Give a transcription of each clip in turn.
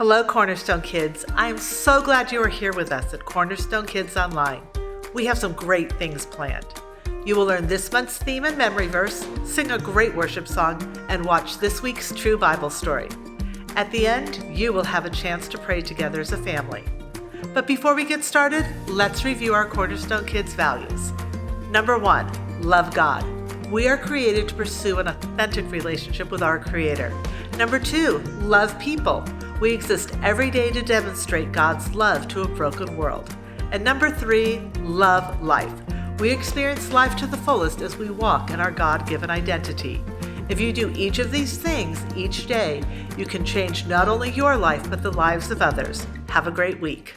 Hello, Cornerstone Kids. I am so glad you are here with us at Cornerstone Kids Online. We have some great things planned. You will learn this month's theme and memory verse, sing a great worship song, and watch this week's true Bible story. At the end, you will have a chance to pray together as a family. But before we get started, let's review our Cornerstone Kids values. Number 1, love God. We are created to pursue an authentic relationship with our Creator. Number 2, love people. We exist every day to demonstrate God's love to a broken world. And number 3, love life. We experience life to the fullest as we walk in our God-given identity. If you do each of these things each day, you can change not only your life, but the lives of others. Have a great week.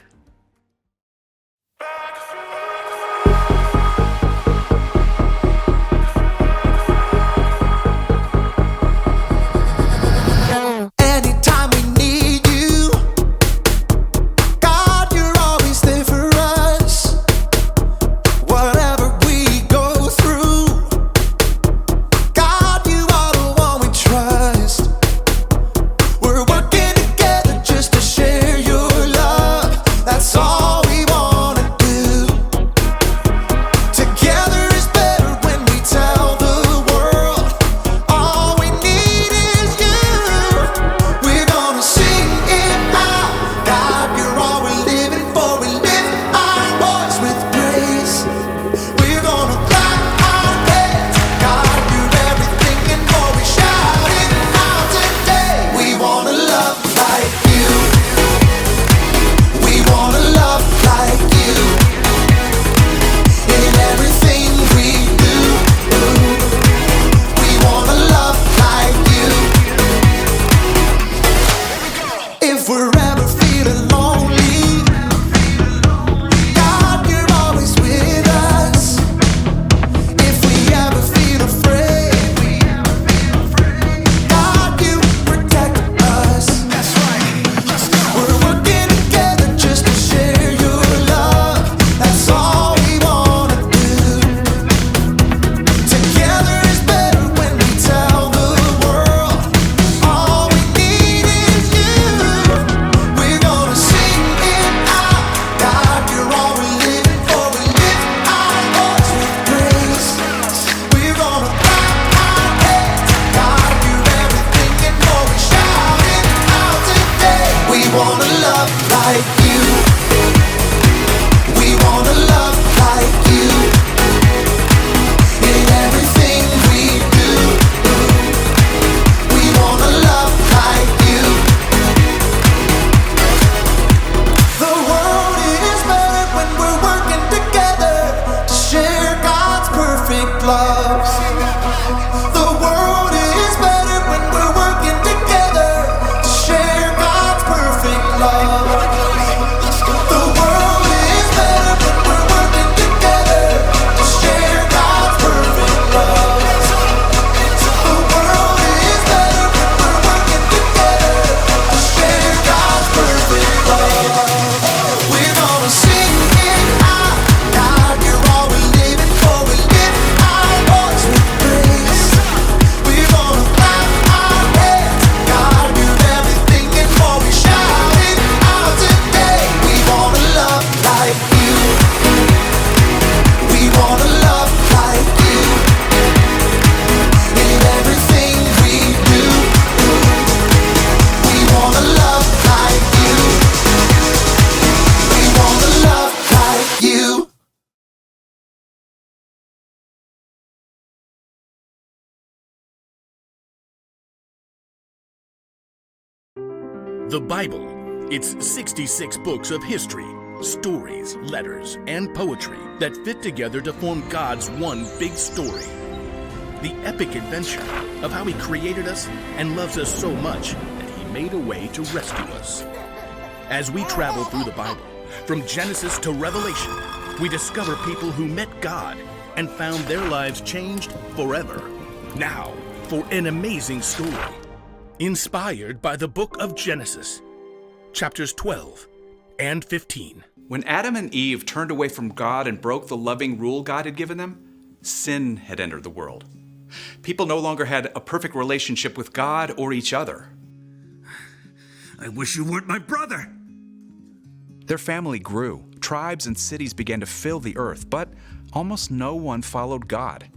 The Bible, it's 66 books of history, stories, letters, and poetry that fit together to form God's one big story. The epic adventure of how He created us and loves us so much that He made a way to rescue us. As we travel through the Bible, from Genesis to Revelation, we discover people who met God and found their lives changed forever. Now, for an amazing story. Inspired by the book of Genesis, chapters 12 and 15. When Adam and Eve turned away from God and broke the loving rule God had given them, sin had entered the world. People no longer had a perfect relationship with God or each other. I wish you weren't my brother. Their family grew. Tribes and cities began to fill the earth, but almost no one followed God.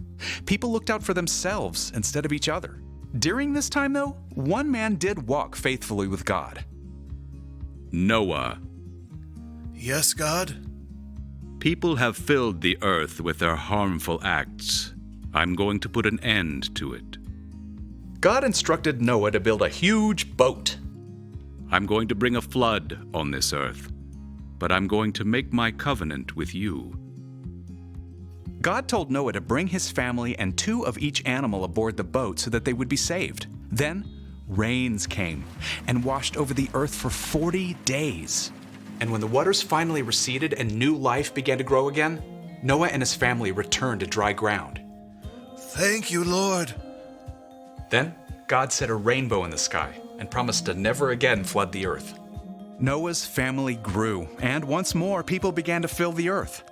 People looked out for themselves instead of each other. During this time, though, one man did walk faithfully with God. Noah. Yes, God? People have filled the earth with their harmful acts. I'm going to put an end to it. God instructed Noah to build a huge boat. I'm going to bring a flood on this earth, but I'm going to make my covenant with you. God told Noah to bring his family and 2 of each animal aboard the boat so that they would be saved. Then rains came and washed over the earth for 40 days. And when the waters finally receded and new life began to grow again, Noah and his family returned to dry ground. Thank you, Lord. Then God set a rainbow in the sky and promised to never again flood the earth. Noah's family grew, and once more people began to fill the earth.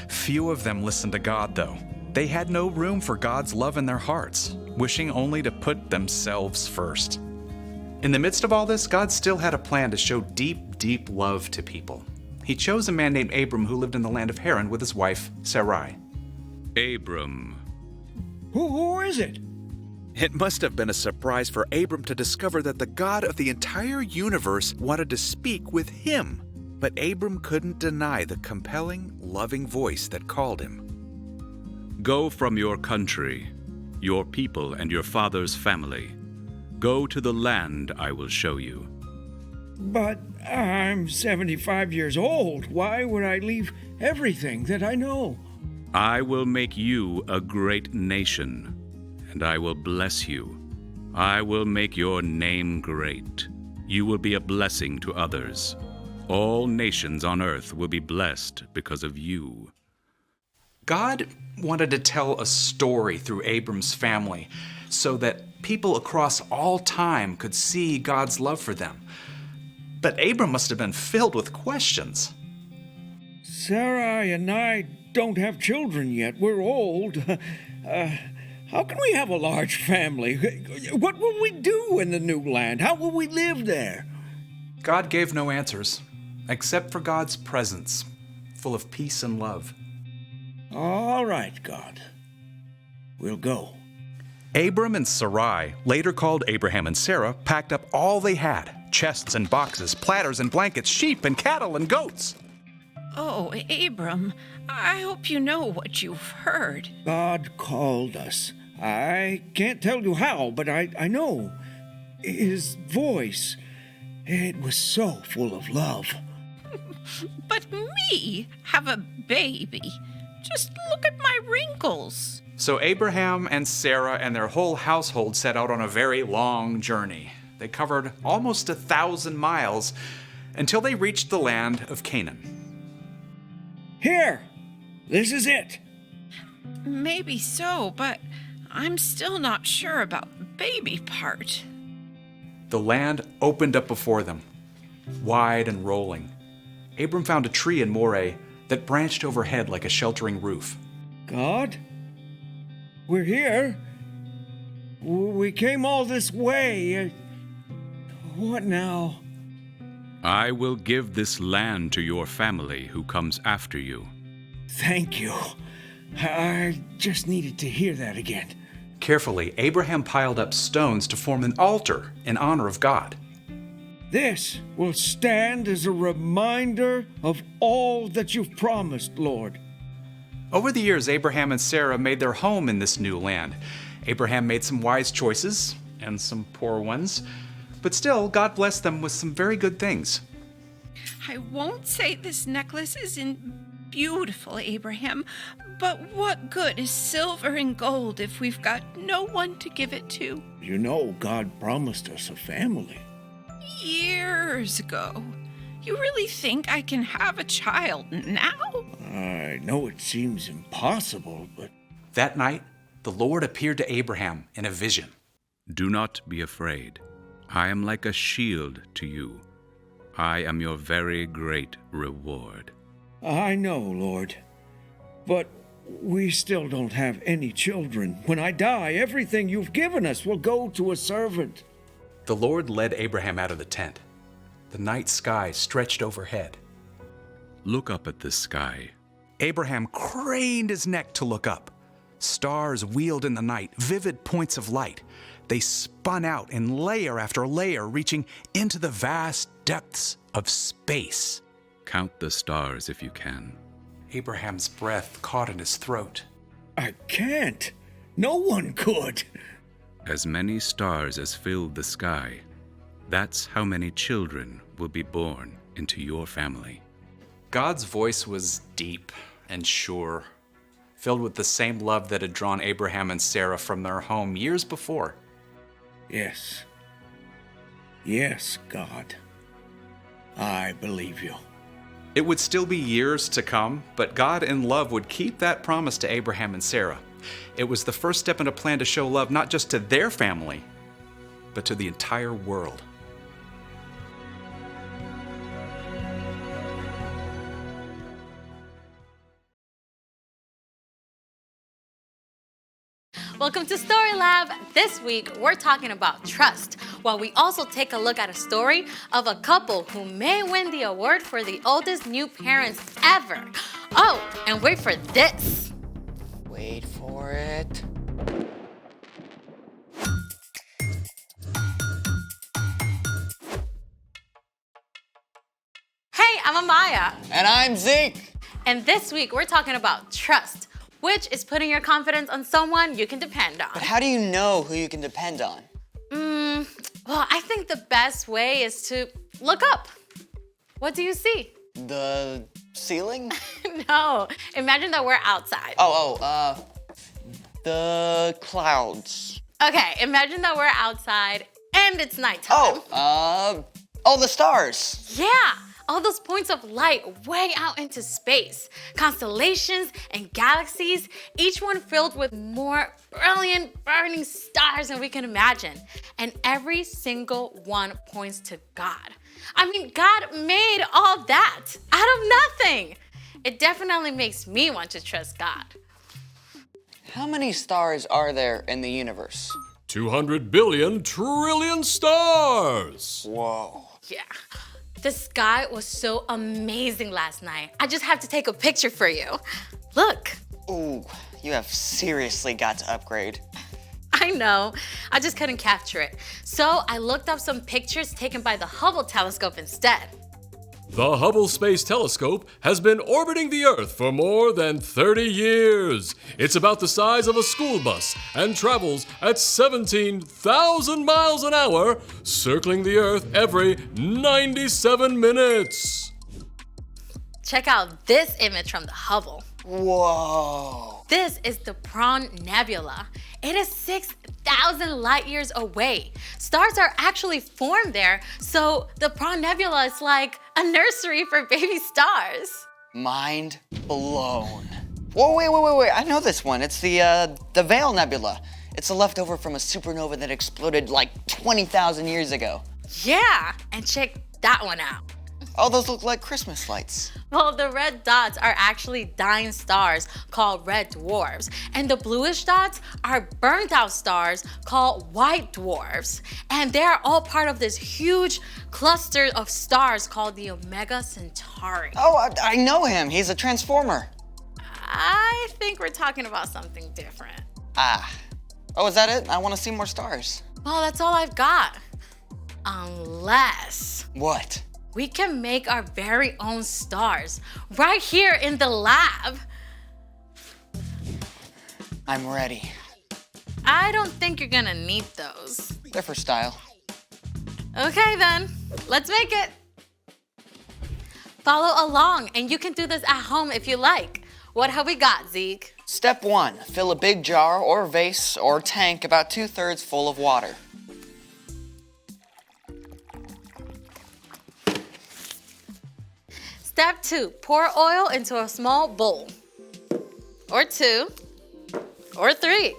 Few of them listened to God, though. They had no room for God's love in their hearts, wishing only to put themselves first. In the midst of all this, God still had a plan to show deep, deep love to people. He chose a man named Abram who lived in the land of Haran with his wife, Sarai. Abram. Who is it? It must have been a surprise for Abram to discover that the God of the entire universe wanted to speak with him. But Abram couldn't deny the compelling, loving voice that called him. Go from your country, your people, and your father's family. Go to the land I will show you. But I'm 75 years old. Why would I leave everything that I know? I will make you a great nation, and I will bless you. I will make your name great. You will be a blessing to others. All nations on earth will be blessed because of you. God wanted to tell a story through Abram's family so that people across all time could see God's love for them. But Abram must have been filled with questions. Sarai and I don't have children yet. We're old. How can we have a large family? What will we do in the new land? How will we live there? God gave no answers, except for God's presence, full of peace and love. All right, God. We'll go. Abram and Sarai, later called Abraham and Sarah, packed up all they had: chests and boxes, platters and blankets, sheep and cattle and goats. Oh, Abram, I hope you know what you've heard. God called us. I can't tell you how, but I know. His voice, it was so full of love. But me have a baby. Just look at my wrinkles. So Abraham and Sarah and their whole household set out on a very long journey. They covered almost 1,000 miles until they reached the land of Canaan. Here! This is it! Maybe so, but I'm still not sure about the baby part. The land opened up before them, wide and rolling. Abram found a tree in Moreh that branched overhead like a sheltering roof. God? We're here. We came all this way. What now? I will give this land to your family who comes after you. Thank you. I just needed to hear that again. Carefully, Abraham piled up stones to form an altar in honor of God. This will stand as a reminder of all that you've promised, Lord. Over the years, Abraham and Sarah made their home in this new land. Abraham made some wise choices and some poor ones, but still, God blessed them with some very good things. I won't say this necklace isn't beautiful, Abraham, but what good is silver and gold if we've got no one to give it to? You know, God promised us a family. Years ago. You really think I can have a child now? I know it seems impossible, but... That night, the Lord appeared to Abraham in a vision. Do not be afraid. I am like a shield to you. I am your very great reward. I know, Lord, but we still don't have any children. When I die, everything you've given us will go to a servant. The Lord led Abraham out of the tent. The night sky stretched overhead. Look up at the sky. Abraham craned his neck to look up. Stars wheeled in the night, vivid points of light. They spun out in layer after layer, reaching into the vast depths of space. Count the stars if you can. Abraham's breath caught in his throat. I can't. No one could. As many stars as filled the sky, that's how many children will be born into your family. God's voice was deep and sure, filled with the same love that had drawn Abraham and Sarah from their home years before. Yes. Yes, God. I believe you. It would still be years to come, but God in love would keep that promise to Abraham and Sarah. It was the first step in a plan to show love not just to their family, but to the entire world. Welcome to Story Lab. This week, we're talking about trust, while we also take a look at a story of a couple who may win the award for the oldest new parents ever. Oh, and wait for this. Wait for it. Hey, I'm Amaya. And I'm Zeke. And this week, we're talking about trust, which is putting your confidence on someone you can depend on. But how do you know who you can depend on? Well, I think the best way is to look up. What do you see? The ceiling? No, imagine that we're outside. The clouds. Okay, imagine that we're outside and it's nighttime. The stars. Yeah, all those points of light way out into space. Constellations and galaxies, each one filled with more brilliant, burning stars than we can imagine. And every single one points to God. I mean, God made all that out of nothing. It definitely makes me want to trust God. How many stars are there in the universe? 200 billion trillion stars! Whoa. Yeah. The sky was so amazing last night. I just have to take a picture for you. Look. Ooh, you have seriously got to upgrade. I know, I just couldn't capture it. So I looked up some pictures taken by the Hubble telescope instead. The Hubble Space Telescope has been orbiting the Earth for more than 30 years. It's about the size of a school bus and travels at 17,000 miles an hour, circling the Earth every 97 minutes. Check out this image from the Hubble. Whoa. This is the Prawn Nebula. It is 6,000 light years away. Stars are actually formed there, so the Prawn Nebula is like a nursery for baby stars. Mind blown. Whoa, wait. I know this one. It's the Veil Nebula. It's a leftover from a supernova that exploded like 20,000 years ago. Yeah, and check that one out. Oh, those look like Christmas lights. Well, the red dots are actually dying stars called red dwarfs, and the bluish dots are burnt out stars called white dwarfs. And they are all part of this huge cluster of stars called the Omega Centauri. Oh, I know him. He's a transformer. I think we're talking about something different. Oh, is that it? I want to see more stars. Well, that's all I've got. Unless What? we can make our very own stars right here in the lab. I'm ready. I don't think you're gonna need those. They're for style. Okay then, let's make it. Follow along, and you can do this at home if you like. What have we got, Zeke? Step 1, fill a big jar or vase or tank about 2/3 full of water. Step 2, pour oil into a small bowl. Or 2, or 3.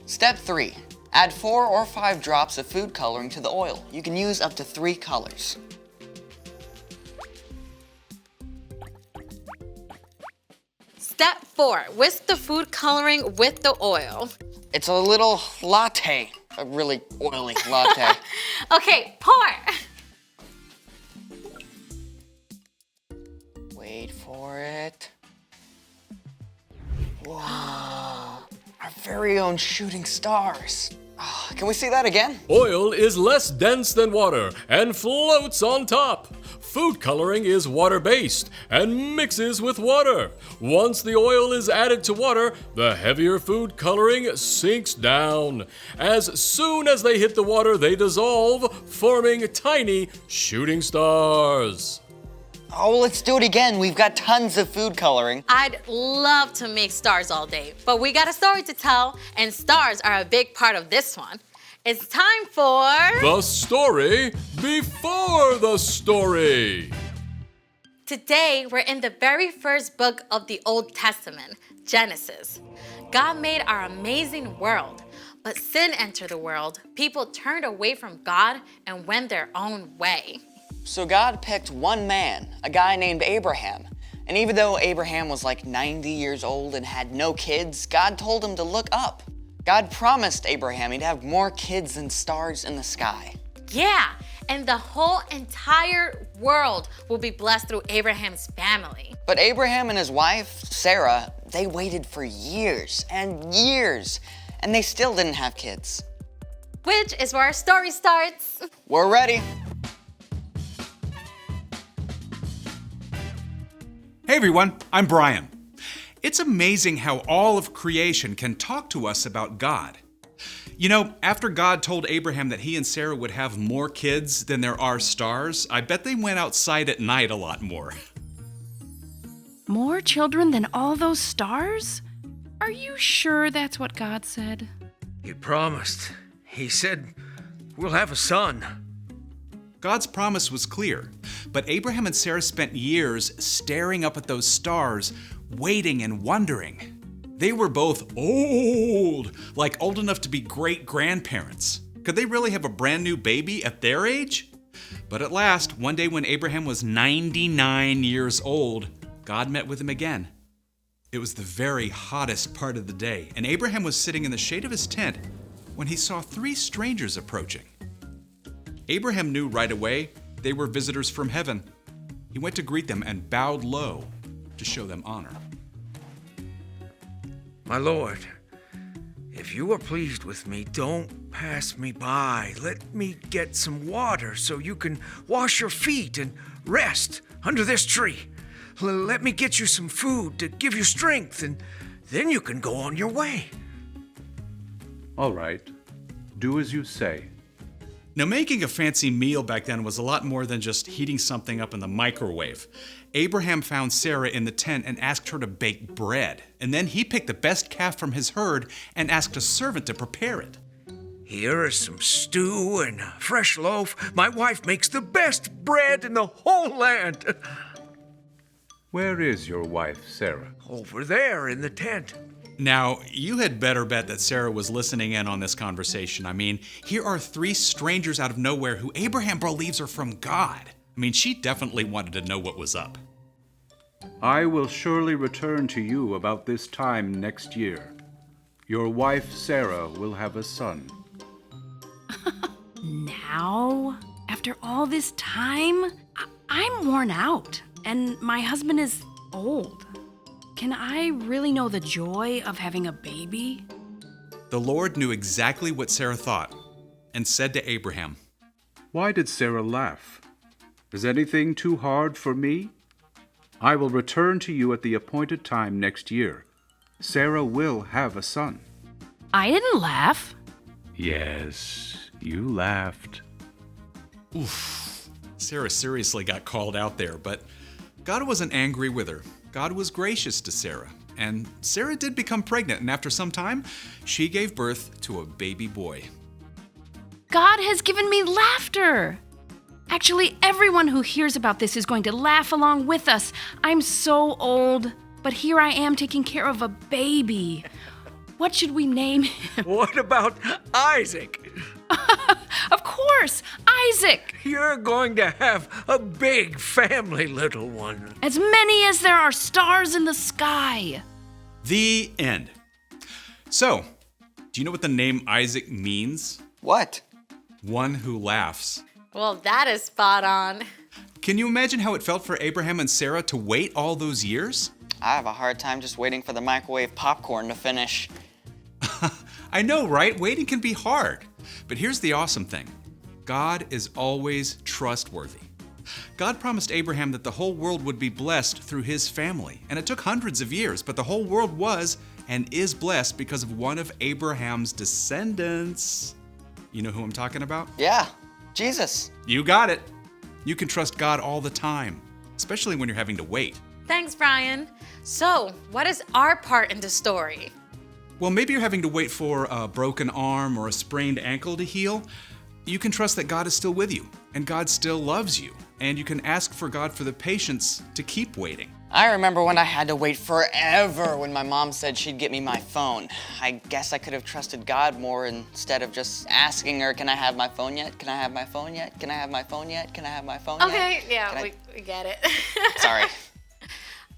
Step 3, add 4 or 5 drops of food coloring to the oil. You can use up to 3 colors. Step 4, whisk the food coloring with the oil. It's a little latte, a really oily latte. Okay, pour. Wait for it. Whoa, our very own shooting stars. Oh, can we see that again? Oil is less dense than water and floats on top. Food coloring is water-based and mixes with water. Once the oil is added to water, the heavier food coloring sinks down. As soon as they hit the water, they dissolve, forming tiny shooting stars. Oh, let's do it again. We've got tons of food coloring. I'd love to make stars all day, but we got a story to tell, and stars are a big part of this one. It's time for... The story before the story. Today, we're in the very first book of the Old Testament, Genesis. God made our amazing world, but sin entered the world. People turned away from God and went their own way. So God picked one man, a guy named Abraham. And even though Abraham was like 90 years old and had no kids, God told him to look up. God promised Abraham he'd have more kids than stars in the sky. Yeah, and the whole entire world will be blessed through Abraham's family. But Abraham and his wife, Sarah, they waited for years and years, and they still didn't have kids. Which is where our story starts. We're ready. Hey everyone, I'm Brian. It's amazing how all of creation can talk to us about God. You know, after God told Abraham that he and Sarah would have more kids than there are stars, I bet they went outside at night a lot more. More children than all those stars? Are you sure that's what God said? He promised. He said, we'll have a son. God's promise was clear, but Abraham and Sarah spent years staring up at those stars, waiting and wondering. They were both old, like old enough to be great-grandparents. Could they really have a brand new baby at their age? But at last, one day when Abraham was 99 years old, God met with him again. It was the very hottest part of the day, and Abraham was sitting in the shade of his tent when he saw 3 strangers approaching. Abraham knew right away they were visitors from heaven. He went to greet them and bowed low to show them honor. My Lord, if you are pleased with me, don't pass me by. Let me get some water so you can wash your feet and rest under this tree. Let me get you some food to give you strength, and then you can go on your way. All right, do as you say. Now, making a fancy meal back then was a lot more than just heating something up in the microwave. Abraham found Sarah in the tent and asked her to bake bread. And then he picked the best calf from his herd and asked a servant to prepare it. Here is some stew and a fresh loaf. My wife makes the best bread in the whole land. Where is your wife, Sarah? Over there in the tent. Now, you had better bet that Sarah was listening in on this conversation. I mean, here are 3 strangers out of nowhere who Abraham believes are from God. I mean, she definitely wanted to know what was up. I will surely return to you about this time next year. Your wife, Sarah, will have a son. Now? After all this time? I'm worn out, and my husband is old. Can I really know the joy of having a baby? The Lord knew exactly what Sarah thought and said to Abraham, Why did Sarah laugh? Is anything too hard for me? I will return to you at the appointed time next year. Sarah will have a son. I didn't laugh. Yes, you laughed. Oof, Sarah seriously got called out there, but God wasn't angry with her. God was gracious to Sarah, and Sarah did become pregnant, and after some time, she gave birth to a baby boy. God has given me laughter. Actually, everyone who hears about this is going to laugh along with us. I'm so old, but here I am taking care of a baby. What should we name him? What about Isaac? Of course, Isaac. You're going to have a big family, little one. As many as there are stars in the sky. The end. So, do you know what the name Isaac means? What? One who laughs. Well, that is spot on. Can you imagine how it felt for Abraham and Sarah to wait all those years? I have a hard time just waiting for the microwave popcorn to finish. I know, right? Waiting can be hard. But here's the awesome thing. God is always trustworthy. God promised Abraham that the whole world would be blessed through his family. And it took hundreds of years, but the whole world was and is blessed because of one of Abraham's descendants. You know who I'm talking about? Yeah, Jesus. You got it. You can trust God all the time, especially when you're having to wait. Thanks, Brian. So, what is our part in the story? Well, maybe you're having to wait for a broken arm or a sprained ankle to heal. You can trust that God is still with you, and God still loves you, and you can ask for God for the patience to keep waiting. I remember when I had to wait forever when my mom said she'd get me my phone. I guess I could have trusted God more instead of just asking her, can I have my phone yet? Can I have my phone yet? Can I have my phone yet? Can I have my phone yet? Okay, yeah, we get it. Sorry.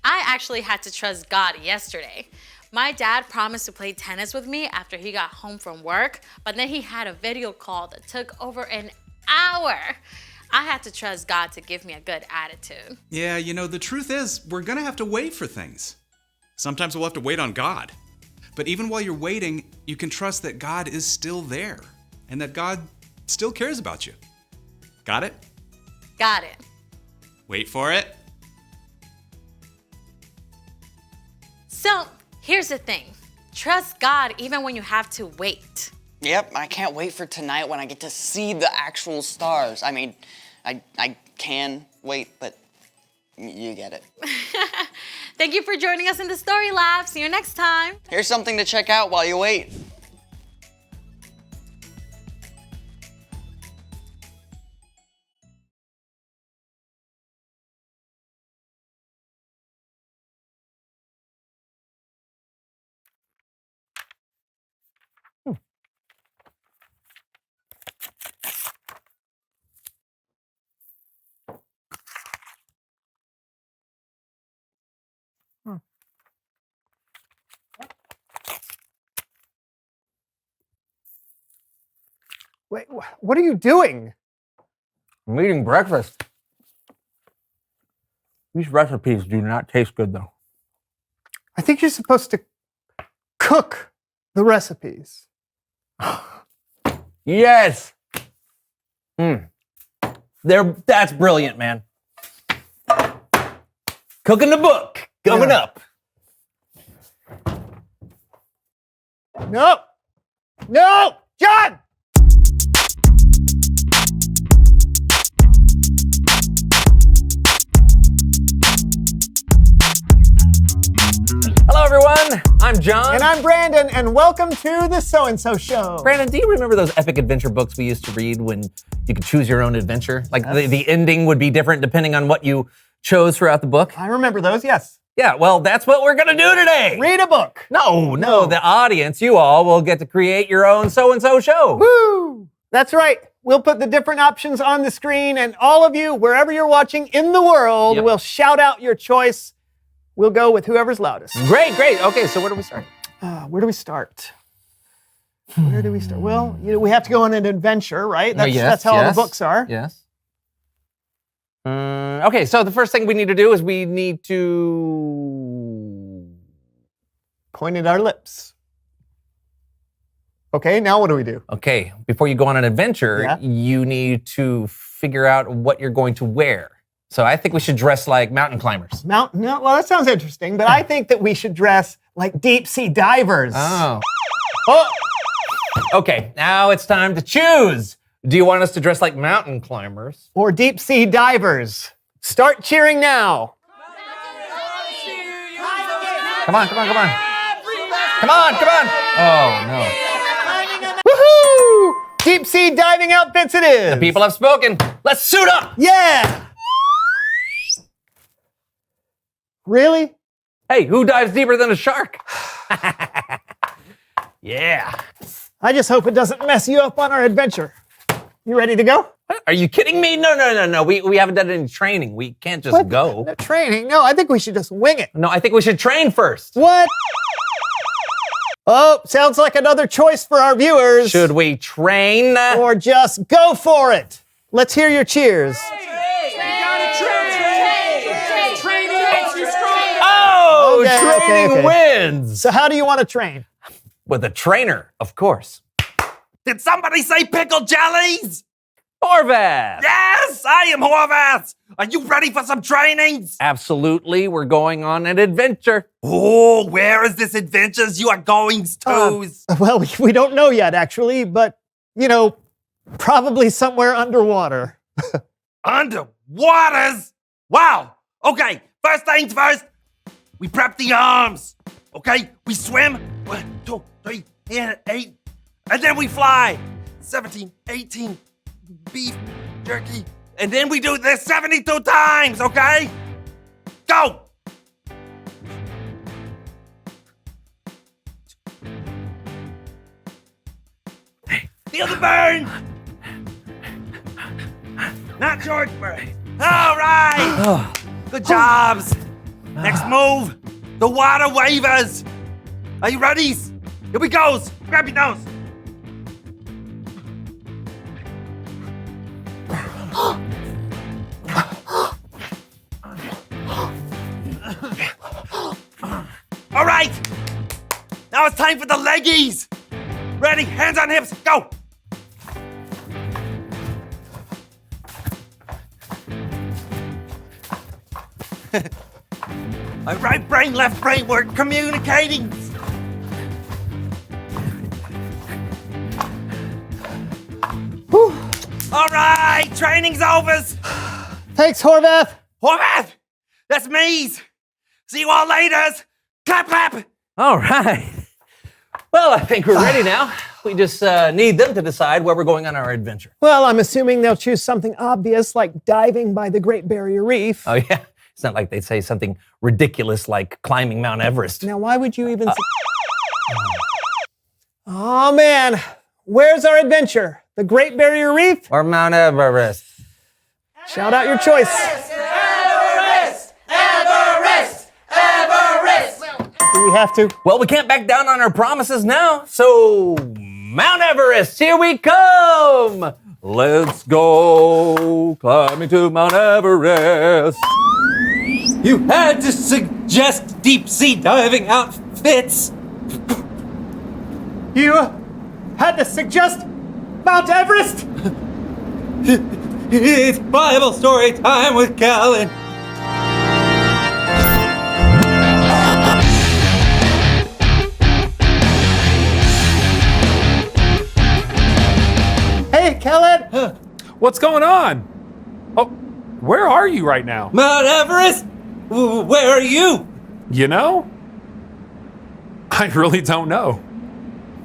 I actually had to trust God yesterday. My dad promised to play tennis with me after he got home from work, but then he had a video call that took over an hour. I had to trust God to give me a good attitude. Yeah, you know, the truth is, we're gonna have to wait for things. Sometimes we'll have to wait on God. But even while you're waiting, you can trust that God is still there and that God still cares about you. Got it? Got it. Wait for it. So, here's the thing. Trust God even when you have to wait. Yep, I can't wait for tonight when I get to see the actual stars. I mean, I can wait, but you get it. Thank you for joining us in the Story Lab. See you next time. Here's something to check out while you wait. Wait, what are you doing? I'm eating breakfast. These recipes do not taste good, though. I think you're supposed to cook the recipes. Yes! That's brilliant, man. Cooking the book, coming up. No! No! John! Hello, everyone. I'm John. And I'm Brandon, and welcome to the So-and-So Show. Brandon, do you remember those epic adventure books we used to read when you could choose your own adventure? Like the ending would be different depending on what you chose throughout the book? I remember those, yes. Yeah, well, that's what we're going to do today. Read a book. No, the audience, you all will get to create your own So-and-So Show. Woo! That's right. We'll put the different options on the screen, and all of you, wherever you're watching in the world, will shout out your choice. We'll go with whoever's loudest. Great. Okay, so where do we start? Where do we start? Where do we start? Well, we have to go on an adventure, right? That's how all the books are. Yes. Okay, so the first thing we need to do is we need to point at our lips. Okay, now what do we do? Okay, before you go on an adventure, you need to figure out what you're going to wear. So I think we should dress like mountain climbers. Well, that sounds interesting, but I think that we should dress like deep sea divers. Oh. Okay, now it's time to choose. Do you want us to dress like mountain climbers? Or deep sea divers? Start cheering now. Come on. Come on. Oh, no. Woohoo! Deep sea diving outfits it is. The people have spoken. Let's suit up. Yeah. Really? Hey, who dives deeper than a shark? Yeah. I just hope it doesn't mess you up on our adventure. You ready to go? Are you kidding me? No. We haven't done any training. We can't just go. No training? No, I think we should just wing it. No, I think we should train first. What? Oh, sounds like another choice for our viewers. Should we train? Or just go for it? Let's hear your cheers. Oh, training wins. So how do you want to train? With a trainer, of course. Did somebody say pickle jellies? Horvath! Yes, I am Horvath! Are you ready for some trainings? Absolutely, we're going on an adventure. Oh, where is this adventures you are going to? Well, we don't know yet, actually, but, probably somewhere underwater. Underwaters? Wow! Okay, first things first, we prep the arms. Okay, we swim. 1, 2, 3, 8, and then we fly. 17, 18, beef jerky. And then we do this 72 times, okay? Go! Feel the burn! Not George burn. All right! Good jobs. Next move, the water waivers. Are you ready? Here we go. Grab your nose. All right. Now it's time for the leggies. Ready? Hands on hips. Go. My right brain, left brain, we're communicating. Whew. All right, training's over. Thanks, Horvath. Horvath, that's me. See you all later. Clap, clap. All right. Well, I think we're ready now. We just need them to decide where we're going on our adventure. Well, I'm assuming they'll choose something obvious like diving by the Great Barrier Reef. Oh, yeah. It's not like they'd say something ridiculous like climbing Mount Everest. Now, why would you even... Oh, man. Where's our adventure? The Great Barrier Reef? Or Mount Everest? Shout out your choice. Everest! Everest! Everest! Do we have to? Well, we can't back down on our promises now, so Mount Everest, here we come! Let's go climbing to Mount Everest. You had to suggest deep sea diving outfits. You had to suggest Mount Everest? It's Bible story time with Callan. Hey, Kellen. What's going on? Oh, where are you right now? Mount Everest? Where are you? You know? I really don't know.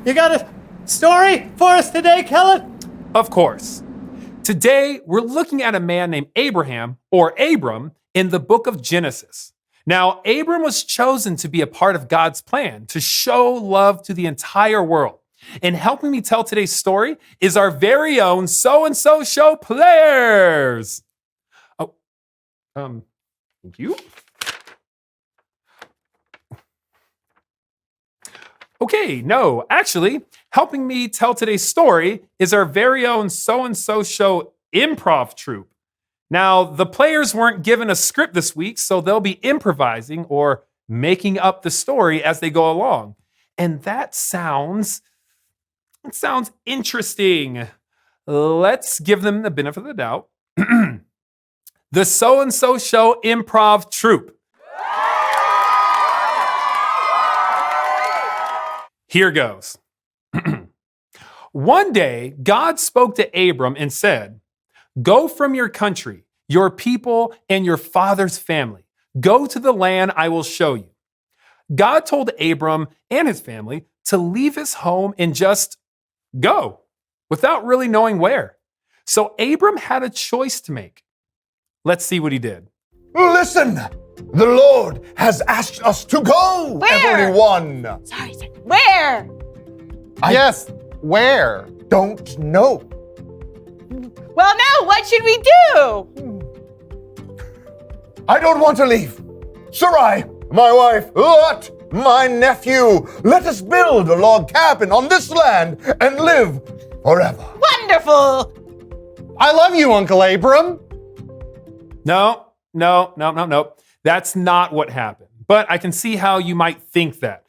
You got a story for us today, Kellen? Of course. Today, we're looking at a man named Abraham, or Abram, in the book of Genesis. Now, Abram was chosen to be a part of God's plan to show love to the entire world. And helping me tell today's story is our very own So-and-So Show players. Oh, thank you. Okay, no, actually, helping me tell today's story is our very own So-and-So Show improv troupe. Now, the players weren't given a script this week, so they'll be improvising or making up the story as they go along. And that sounds interesting. Let's give them the benefit of the doubt. The So-and-So Show improv troupe. Here goes. One day, God spoke to Abram and said, "Go from your country, your people, and your father's family. Go to the land I will show you." God told Abram and his family to leave his home and just go, without really knowing where. So Abram had a choice to make. Let's see what he did. Listen, the Lord has asked us to go, Where? everyone. Sorry. Where? Yes, where? Don't know. Well, now what should we do? I don't want to leave. Sarai, my wife, Lot, my nephew, let us build a log cabin on this land and live forever. Wonderful! I love you, Uncle Abram. No. That's not what happened. But I can see how you might think that.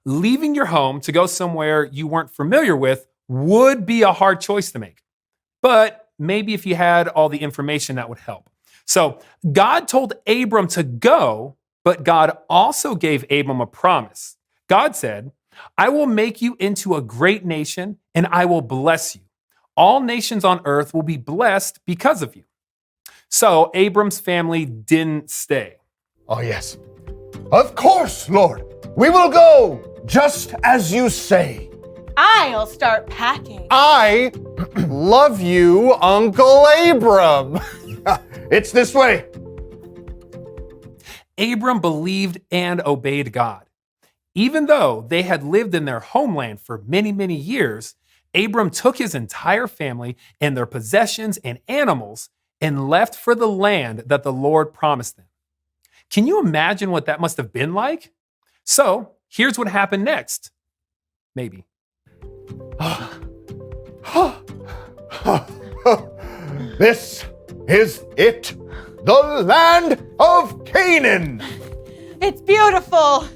Leaving your home to go somewhere you weren't familiar with would be a hard choice to make. But maybe if you had all the information, that would help. So God told Abram to go, but God also gave Abram a promise. God said, I will make you into a great nation and I will bless you. All nations on earth will be blessed because of you. So Abram's family didn't stay. Oh, yes. Of course, Lord. We will go just as you say. I'll start packing. I love you, Uncle Abram. It's this way. Abram believed and obeyed God. Even though they had lived in their homeland for many, many years, Abram took his entire family and their possessions and animals and left for the land that the Lord promised them. Can you imagine what that must have been like? So here's what happened next. Maybe. This is it, the land of Canaan. It's beautiful.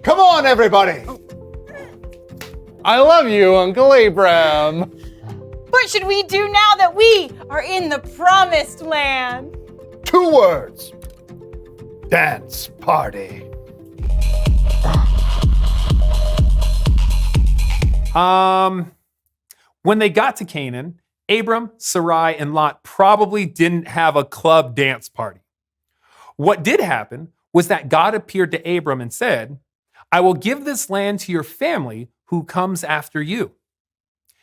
Come on, everybody. I love you, Uncle Abram. What should we do now that we are in the promised land? 2 words. Dance party. When they got to Canaan, Abram, Sarai, and Lot probably didn't have a club dance party. What did happen was that God appeared to Abram and said, I will give this land to your family who comes after you.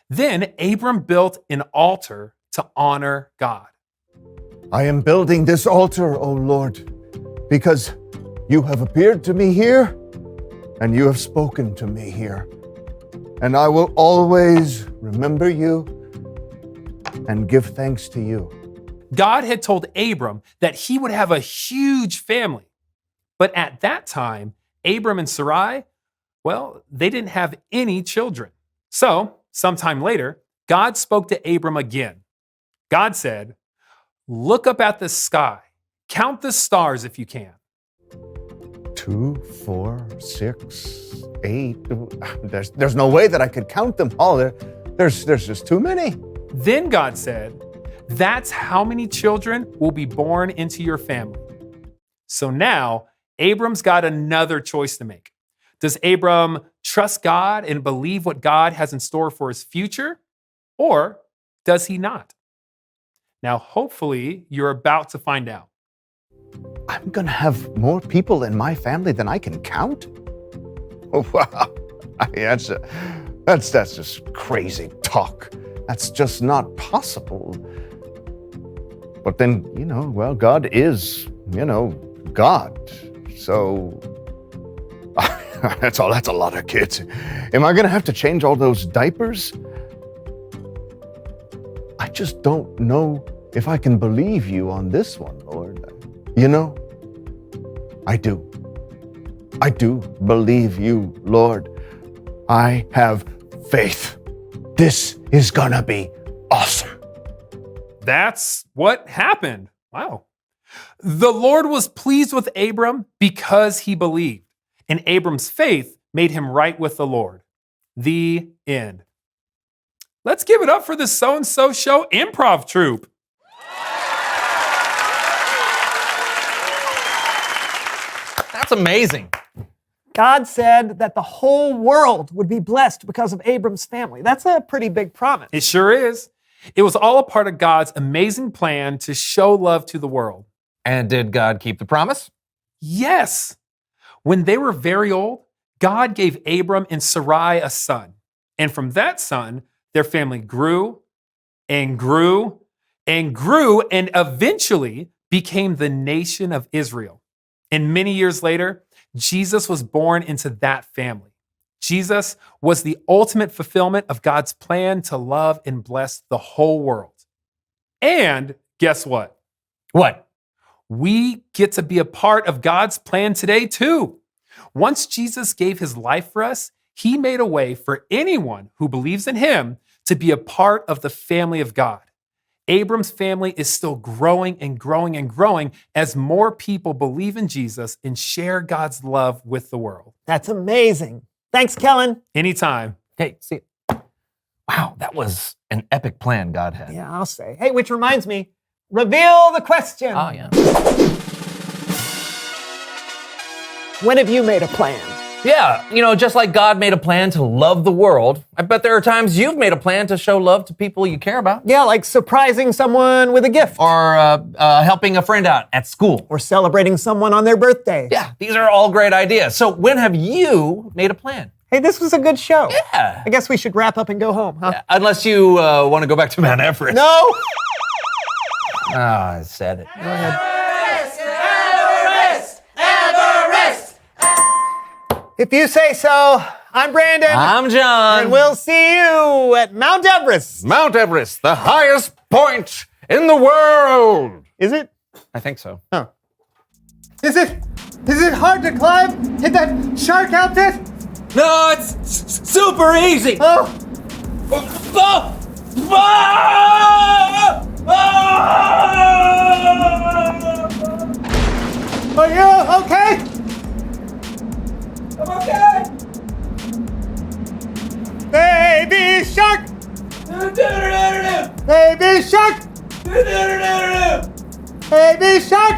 Then Abram built an altar to honor God. I am building this altar, O Lord, because you have appeared to me here and you have spoken to me here. And I will always remember you and give thanks to you. God had told Abram that he would have a huge family. But at that time, Abram and Sarai, well, they didn't have any children. So, sometime later, God spoke to Abram again. God said, look up at the sky. Count the stars if you can. 2, 4, 6, 8. There's no way that I could count them all. There's just too many. Then God said, that's how many children will be born into your family. So now, Abram's got another choice to make. Does Abram trust God and believe what God has in store for his future? Or does he not? Now, hopefully, you're about to find out. I'm going to have more people in my family than I can count? Oh, wow. That's just crazy talk. That's just not possible. But then, well, God is, God. So that's a lot of kids. Am I going to have to change all those diapers? I just don't know if I can believe you on this one, Lord. I do. I do believe you, Lord. I have faith. This is gonna be awesome. That's what happened. Wow. The Lord was pleased with Abram because he believed, and Abram's faith made him right with the Lord. The end. Let's give it up for the So-and-So Show improv troupe. That's amazing. God said that the whole world would be blessed because of Abram's family. That's a pretty big promise. It sure is. It was all a part of God's amazing plan to show love to the world. And did God keep the promise? Yes. When they were very old, God gave Abram and Sarai a son. And from that son, their family grew and grew and grew and eventually became the nation of Israel. And many years later, Jesus was born into that family. Jesus was the ultimate fulfillment of God's plan to love and bless the whole world. And guess what? What? We get to be a part of God's plan today, too. Once Jesus gave his life for us, he made a way for anyone who believes in him to be a part of the family of God. Abram's family is still growing and growing and growing as more people believe in Jesus and share God's love with the world. That's amazing. Thanks, Kellen. Anytime. Okay, see, wow, that was an epic plan God had. Yeah, I'll say. Hey, which reminds me, reveal the question. Oh, yeah. When have you made a plan? Yeah, just like God made a plan to love the world, I bet there are times you've made a plan to show love to people you care about. Yeah, like surprising someone with a gift. Or helping a friend out at school. Or celebrating someone on their birthday. Yeah, these are all great ideas. So when have you made a plan? Hey, this was a good show. Yeah. I guess we should wrap up and go home, huh? Yeah, unless you want to go back to Mount Everest. No! Oh, I said it. Go ahead. If you say so, I'm Brandon. I'm John. And we'll see you at Mount Everest. Mount Everest, the highest point in the world. Is it? I think so. Oh. Is it hard to climb? Hit that shark out there? No, it's super easy. Oh. Are you okay? I'm okay. Baby shark. Baby shark. Baby shark.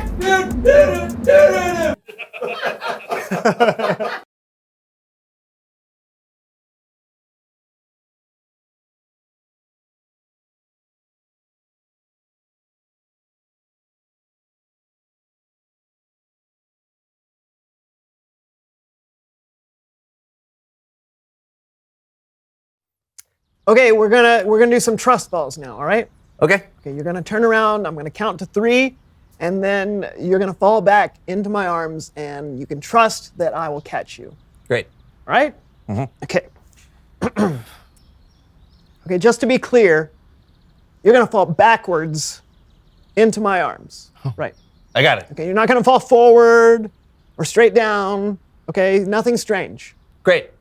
Okay, we're gonna do some trust balls now, all right? Okay. Okay, you're gonna turn around, I'm gonna count to 3, and then you're gonna fall back into my arms, and you can trust that I will catch you. Great. All right? Mm-hmm. Okay. Okay, just to be clear, you're gonna fall backwards into my arms. Right. I got it. Okay, you're not gonna fall forward or straight down. Okay, nothing strange. Great.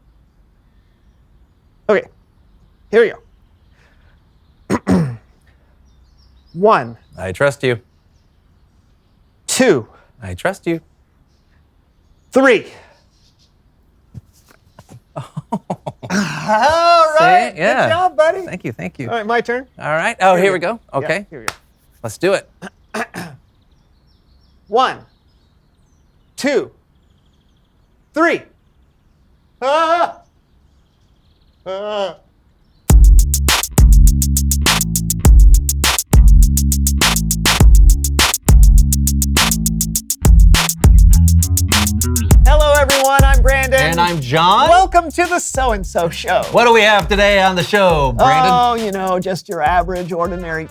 Okay. Here we go. 1. I trust you. 2. I trust you. 3. All right. See? Yeah. Good job, buddy. Thank you. All right, my turn. All right. Oh, here we go. Okay. Yeah, here we go. Let's do it. 1, 2, 3. Ah! Ah! Hello, everyone. I'm Brandon. And I'm John. Welcome to the So-and-So Show. What do we have today on the show, Brandon? Oh, just your average, ordinary.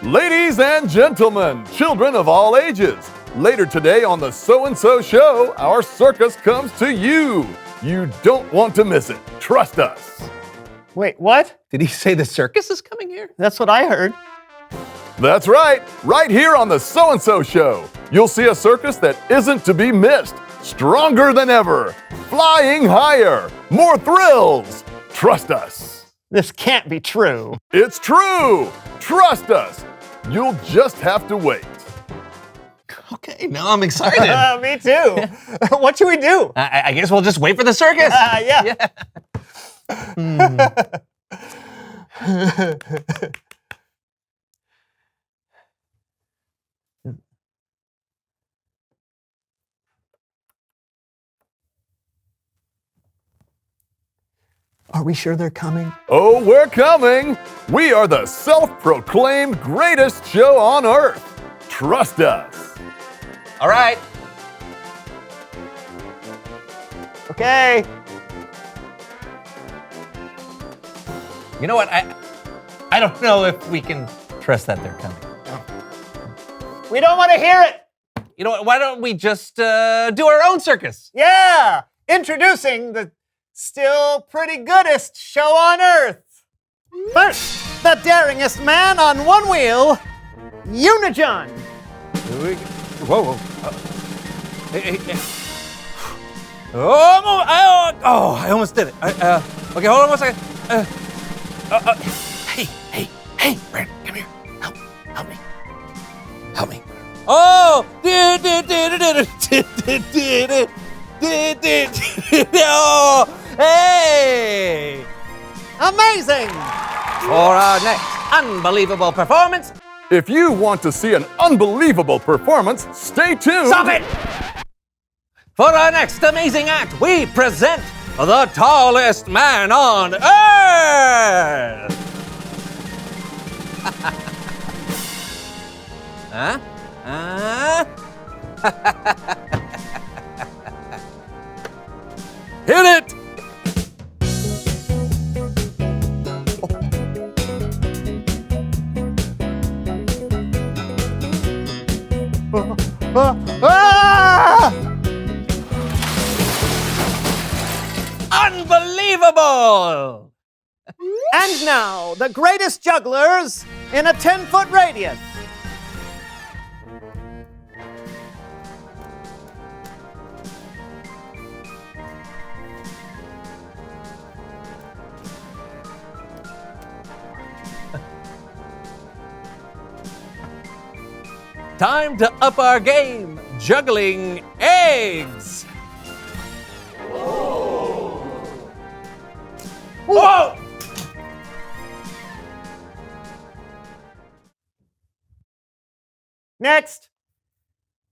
Ladies and gentlemen, children of all ages, later today on the So-and-So Show, our circus comes to you. You don't want to miss it. Trust us. Wait, what? Did he say the circus is coming here? That's what I heard. That's right. Right here on the So-and-So Show, you'll see a circus that isn't to be missed. Stronger than ever. Flying higher. More thrills. Trust us. This can't be true. It's true. Trust us. You'll just have to wait. Okay, now I'm excited. Me too. What should we do? I guess we'll just wait for the circus. Yeah. Are we sure they're coming? Oh, we're coming. We are the self-proclaimed greatest show on earth. Trust us. All right. Okay. You know what? I don't know if we can trust that they're coming. We don't want to hear it. You know what? Why don't we just do our own circus? Yeah. Introducing the still pretty goodest show on earth. First, the daringest man on one wheel, Unijohn. Whoa, whoa. Hey. Oh, I almost did it. Okay, hold on one second. Hey, Brandon, come here. Help me. Oh! Oh, hey! Amazing! For our next unbelievable performance. If you want to see an unbelievable performance, stay tuned. Stop it! For our next amazing act, we present the tallest man on earth! Huh? Hit it! Unbelievable! And now, the greatest jugglers in a 10-foot radius. Time to up our game, juggling eggs. Whoa! Next.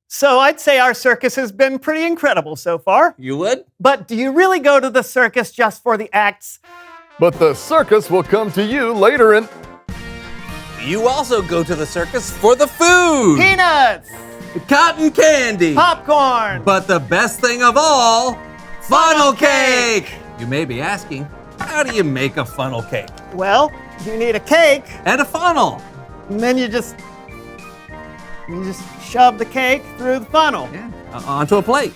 So I'd say our circus has been pretty incredible so far. You would? But do you really go to the circus just for the acts? But the circus will come to you later in... You also go to the circus for the food. Peanuts! Cotton candy. Popcorn! But the best thing of all, funnel cake! You may be asking, how do you make a funnel cake? Well, you need a cake. And a funnel. And then you just shove the cake through the funnel. Yeah, onto a plate.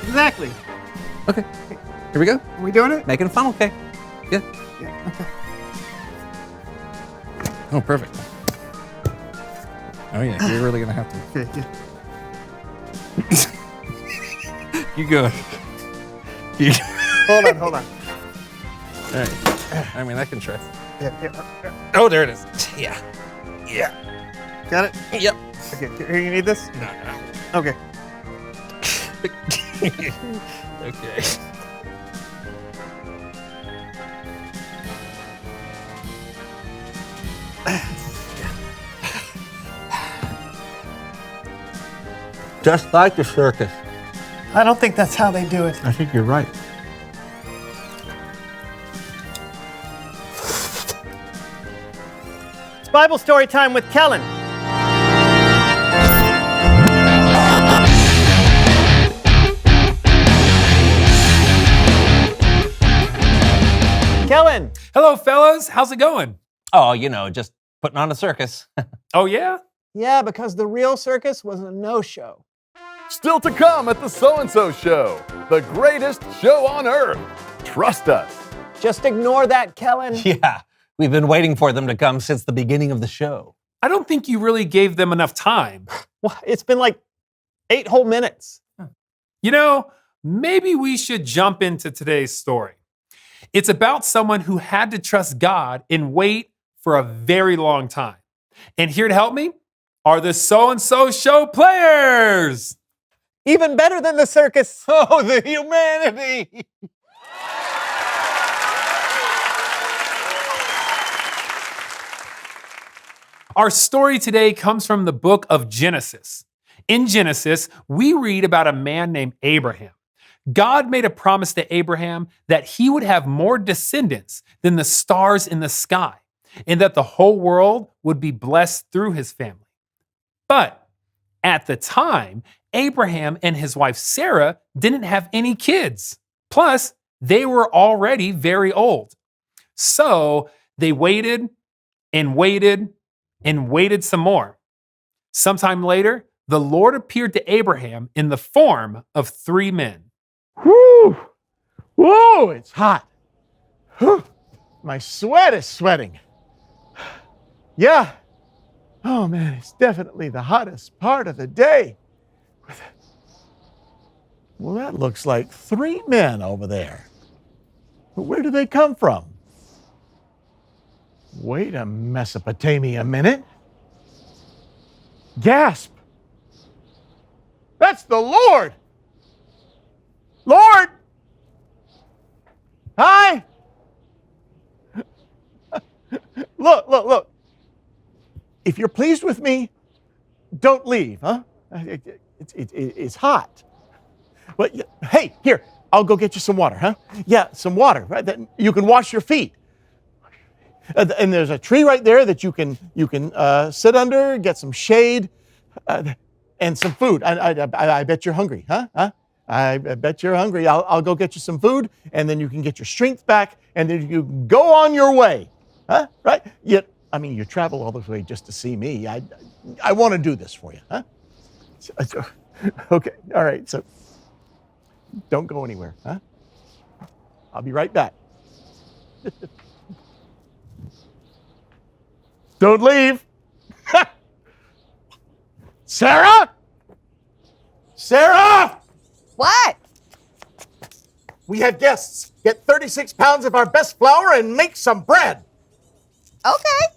Exactly. Okay, here we go. Are we doing it? Making a funnel cake. Yeah. Okay. Oh, perfect. Oh yeah, you're really gonna have to. Okay, You go. Hold on. All right. I mean, I can try. Yeah. Oh, there it is. Yeah. Got it? Yep. Okay, here, you need this? No. Okay. Okay. Just like the circus. I don't think that's how they do it. I think you're right. It's Bible story time with Kellen. Kellen. Hello, fellas. How's it going? Oh, just putting on a circus. Oh, yeah? Yeah, because the real circus was a no-show. Still to come at the So-and-So Show, the greatest show on earth. Trust us. Just ignore that, Kellen. Yeah, we've been waiting for them to come since the beginning of the show. I don't think you really gave them enough time. Well, it's been like 8 whole minutes. Maybe we should jump into today's story. It's about someone who had to trust God and wait for a very long time. And here to help me are the So-and-So Show players. Even better than the circus. Oh, the humanity. Our story today comes from the book of Genesis. In Genesis, we read about a man named Abraham. God made a promise to Abraham that he would have more descendants than the stars in the sky, and that the whole world would be blessed through his family. But at the time, Abraham and his wife Sarah didn't have any kids. Plus, they were already very old. So they waited and waited and waited some more. Sometime later, the Lord appeared to Abraham in the form of 3 men. Whew! Whoa, it's hot. My sweat is sweating. Yeah. Oh man, it's definitely the hottest part of the day. Well, that looks like 3 men over there. But where do they come from? Wait a Mesopotamia minute. Gasp. That's the Lord. Lord. Hi. Look. If you're pleased with me, don't leave, huh? It's hot. But hey, here, I'll go get you some water, huh? Yeah, some water, right? That you can wash your feet. And there's a tree right there that you can sit under, get some shade, and some food. I bet you're hungry, huh? I bet you're hungry. I'll go get you some food, and then you can get your strength back, and then you can go on your way, huh? Right? You travel all this way just to see me. I want to do this for you, huh? Okay, all right. So don't go anywhere, huh? I'll be right back. Don't leave. Sarah? Sarah! What? We have guests. Get 36 pounds of our best flour and make some bread. Okay.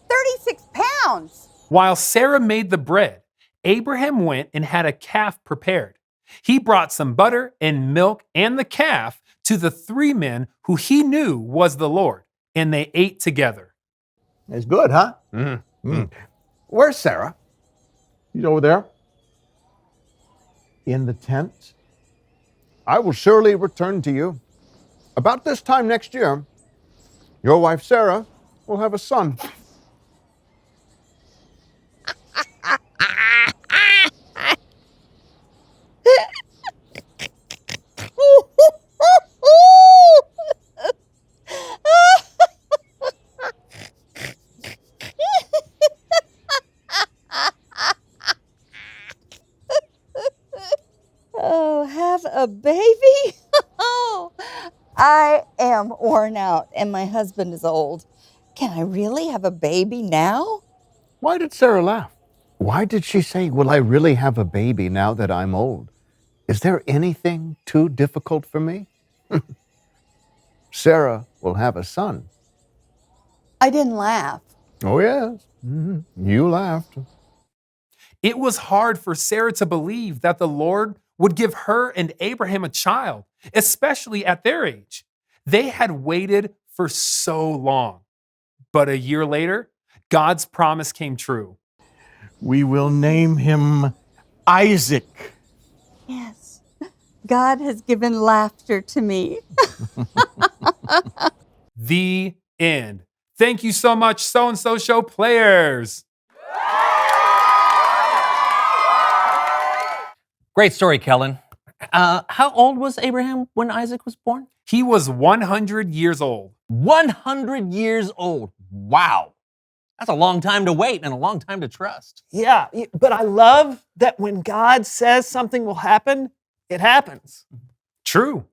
36 pounds. While Sarah made the bread, Abraham went and had a calf prepared. He brought some butter and milk and the calf to the 3 men who he knew was the Lord, and they ate together. It's good, huh? Where's Sarah? She's over there. In the tent. I will surely return to you. About this time next year, your wife Sarah will have a son. Oh, have a baby? Oh, I am worn out and my husband is old. Can I really have a baby now? Why did Sarah laugh? Why did she say, will I really have a baby now that I'm old? Is there anything too difficult for me? Sarah will have a son. I didn't laugh. Oh, yes. You laughed. It was hard for Sarah to believe that the Lord would give her and Abraham a child, especially at their age. They had waited for so long. But a year later, God's promise came true. We will name him Isaac. Yes, God has given laughter to me. The end. Thank you so much, So-and-So Show players. Great story, Kellen. How old was Abraham when Isaac was born? He was 100 years old. 100 years old. Wow. That's a long time to wait and a long time to trust. Yeah, but I love that when God says something will happen, it happens. True.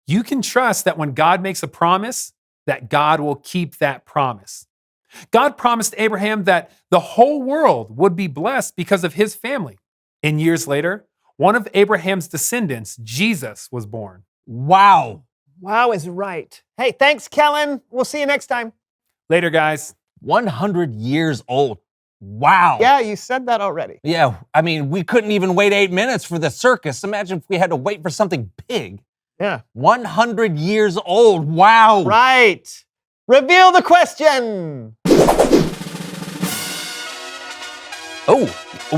You can trust that when God makes a promise, that God will keep that promise. God promised Abraham that the whole world would be blessed because of his family. And years later, one of Abraham's descendants, Jesus, was born. Wow. Wow is right. Hey, thanks, Kellen. We'll see you next time. Later, guys. 100 years old. Wow. Yeah, you said that already. Yeah, I mean, we couldn't even wait 8 minutes for the circus. Imagine if we had to wait for something big. Yeah. 100 years old. Wow. Right. Reveal the question. Oh,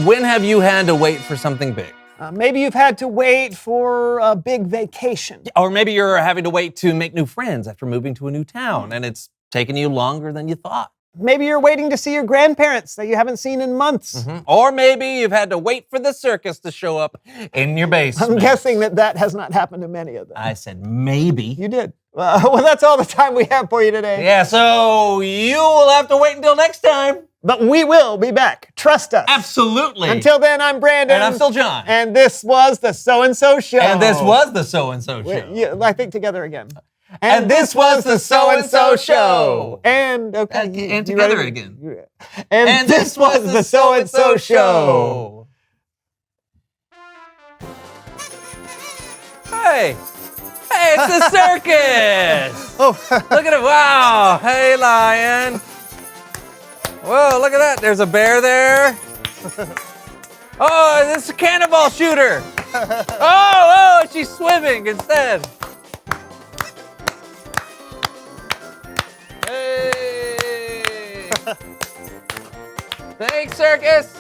when have you had to wait for something big? Maybe you've had to wait for a big vacation. Or maybe you're having to wait to make new friends after moving to a new town and it's taken you longer than you thought. Maybe you're waiting to see your grandparents that you haven't seen in months. Or maybe you've had to wait for the circus to show up in your basement. I'm guessing that has not happened to many of them. I said maybe. You did. Well, that's all the time we have for you today. Yeah, so you will have to wait until next time. But we will be back. Trust us. Absolutely. Until then, I'm Brandon. And I'm still John. And this was the So-and-so Show. And this was the So-and-so Show. Yeah, I think together again. And this was the So-and-so Show. And, okay. And together again. And this was the So-and-so Show. Hey, it's the circus! Look at it, wow! Hey, lion! Whoa, look at that, there's a bear there. Oh, this is a cannonball shooter! Oh, she's swimming instead. Hey! Thanks, circus!